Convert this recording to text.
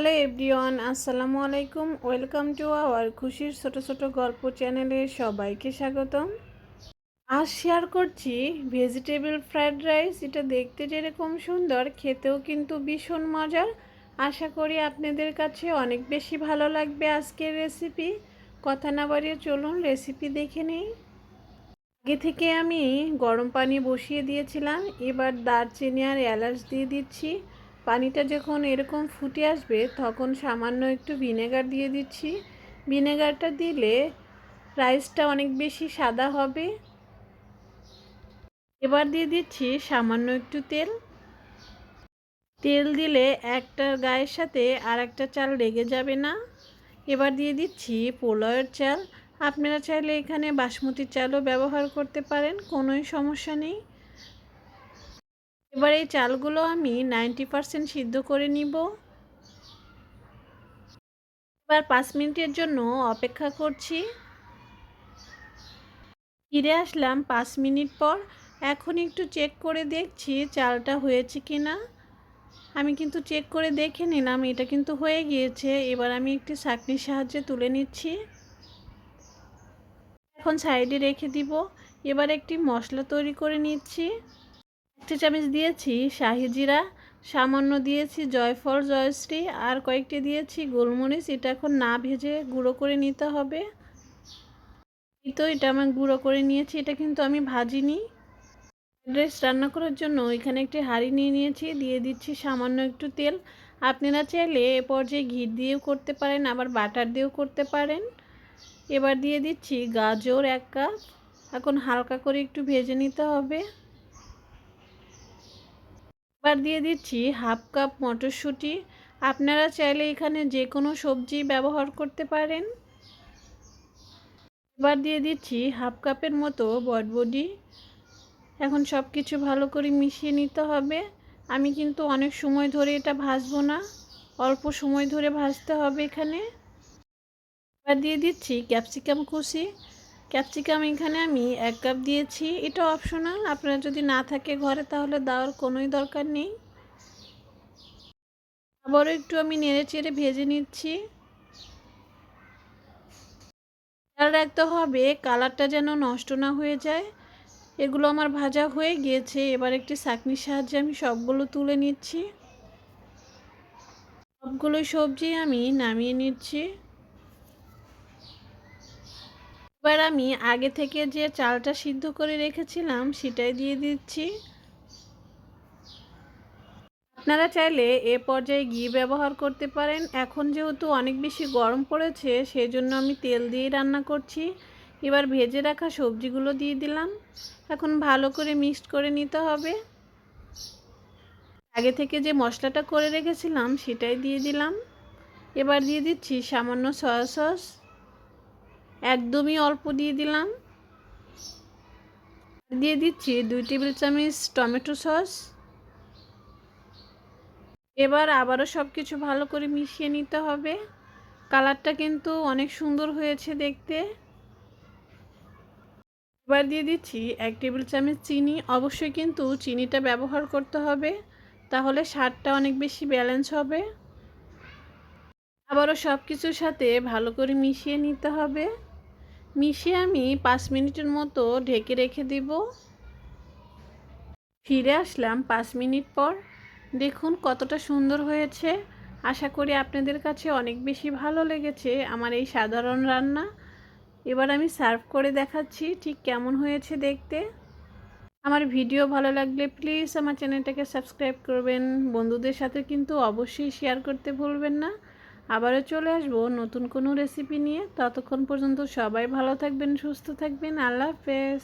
Hello everyone, আসসালামু আলাইকুম। Welcome to our খুশির ছোট ছোট গল্প চ্যানেলে সবাইকে স্বাগতম। আজ শেয়ার করছি ভেজিটেবল ফ্রাইড রাইস। এটা দেখতে যেরকম সুন্দর, খেতেও কিন্তু ভীষণ মজার। আশা করি আপনাদের কাছে অনেক বেশি ভালো লাগবে আজকের রেসিপি। কথা না বাড়িয়ে চলুন রেসিপি দেখে নিই। আগে থেকে আমি গরম পানি বসিয়ে দিয়েছিলাম, এবার দারচিনি আর এলাচ দিয়ে দিচ্ছি। পানিটা যখন এরকম ফুটে আসবে তখন সামান্য একটু ভিনেগার দিয়ে দিচ্ছি। ভিনেগারটা দিলে রাইসটা অনেক বেশি সাদা হবে। এবার দিয়ে দিচ্ছি সামান্য একটু তেল। তেল দিলে একটা গায়ের সাথে আর একটা চাল লেগে যাবে না। এবার দিয়ে দিচ্ছি পোলাওয়ের চাল। আপনারা চাইলে এখানে বাসমতি চালও ব্যবহার করতে পারেন, কোনোই সমস্যা নেই। এবার এই চালগুলো আমি 90% সিদ্ধ করে নিব। এবার 5 মিনিটের জন্য অপেক্ষা করছি। ফিরে আসলাম 5 মিনিট পর। এখন একটু চেক করে দেখছি চালটা হয়েছে কি না। আমি কিন্তু চেক করে দেখে নিলাম, এটা কিন্তু হয়ে গিয়েছে। এবার আমি একটি ছাঁকনির সাহায্যে তুলে নিচ্ছি। এখন সাইডে রেখে দিব। এবার একটি মশলা তৈরি করে নিচ্ছি। 1 চামচ দিয়েছি শাহি জিরা, সামান্য দিয়েছি জয়ফল জয়শ্রী, আর কয়েকটি দিয়েছি গোলমরিচ। এটা এখন না ভেজে গুঁড়ো করে নিতে হবে। এই তো এটা আমি গুঁড়ো করে নিয়েছি, এটা কিন্তু আমি ভাজিনি। রাইস রান্না করার জন্য এখানে একটি হাঁড়ি নিয়ে নিয়েছি, দিয়ে দিচ্ছি সামান্য একটু তেল। আপনারা চাইলে এ পর্যায়ে ঘি দিয়েও করতে পারেন, আবার বাটার দিয়েও করতে পারেন। এবার দিয়ে দিচ্ছি গাজর 1 কাপ। এখন হালকা করে একটু ভেজে নিতে হবে। এবার দিয়ে দিচ্ছি হাফ কাপ মটরশুঁটি। আপনারা চাইলে এখানে যে কোনো সবজি ব্যবহার করতে পারেন। এবার দিয়ে দিচ্ছি হাফ কাপের মতো বটবডি। এখন সব কিছু ভালো করে মিশিয়ে নিতে হবে। আমি কিন্তু অনেক সময় ধরে এটা ভাজবো না, অল্প সময় ধরে ভাজতে হবে এখানে। এবার দিয়ে দিচ্ছি ক্যাপসিকাম কুচি। ক্যাপসিকাম এখানে আমি 1 কাপ দিয়েছি, এটা অপশনাল। আপনারা যদি না থাকে ঘরে তাহলে দেওয়ার কোনোই দরকার নেই। আবারও একটু আমি নেড়ে চেড়ে ভেজে নিচ্ছি। খেয়াল রাখতে হবে কালারটা যেন নষ্ট না হয়ে যায়। এগুলো আমার ভাজা হয়ে গিয়েছে। এবার একটি ছাঁকনির সাহায্যে আমি সবগুলো তুলে নিচ্ছি। সবগুলো সবজি আমি নামিয়ে নিচ্ছি। এবার আমি আগে থেকে যে চালটা সিদ্ধ করে রেখেছিলাম সেটাই দিয়ে দিচ্ছি। আপনারা চাইলে এ পর্যায়ে ঘি ব্যবহার করতে পারেন। এখন যেহেতু অনেক বেশি গরম পড়েছে সেই জন্য আমি তেল দিয়েই রান্না করছি। এবার ভেজে রাখা সবজিগুলো দিয়ে দিলাম। এখন ভালো করে মিক্সড করে নিতে হবে। আগে থেকে যে মশলাটা করে রেখেছিলাম সেটাই দিয়ে দিলাম। এবার দিয়ে দিচ্ছি সামান্য সয়া সস, একদমই অল্প দিয়ে দিলাম। দিয়ে দিচ্ছি 2 টেবিল চামচ টমেটো সস। এবার আবারও সব কিছু ভালো করে মিশিয়ে নিতে হবে। কালারটা কিন্তু অনেক সুন্দর হয়েছে দেখতে। এবার দিয়ে দিচ্ছি 1 টেবিল চামচ চিনি। অবশ্যই কিন্তু চিনিটা ব্যবহার করতে হবে, তাহলে স্বাদটা অনেক বেশি ব্যালেন্স হবে। আবারও সব কিছুর সাথে ভালো করে মিশিয়ে নিতে হবে। মিশিয়ে আমি 5 মিনিটের মতো ঢেকে রেখে দিব। ফিরে আসলাম 5 মিনিট পর। দেখুন কতটা সুন্দর হয়েছে। আশা করি আপনাদের কাছে অনেক বেশি ভালো লেগেছে আমার এই সাধারণ রান্না। এবার আমি সার্ভ করে দেখাচ্ছি ঠিক কেমন হয়েছে দেখতে। আমার ভিডিও ভালো লাগলে প্লিজ আমার চ্যানেলটাকে সাবস্ক্রাইব করবেন। বন্ধুদের সাথে কিন্তু অবশ্যই শেয়ার করতে ভুলবেন না। আবারও চলে আসবো নতুন কোনো রেসিপি নিয়ে। ততক্ষণ পর্যন্ত সবাই ভালো থাকবেন, সুস্থ থাকবেন। আল্লাহ হাফেজ।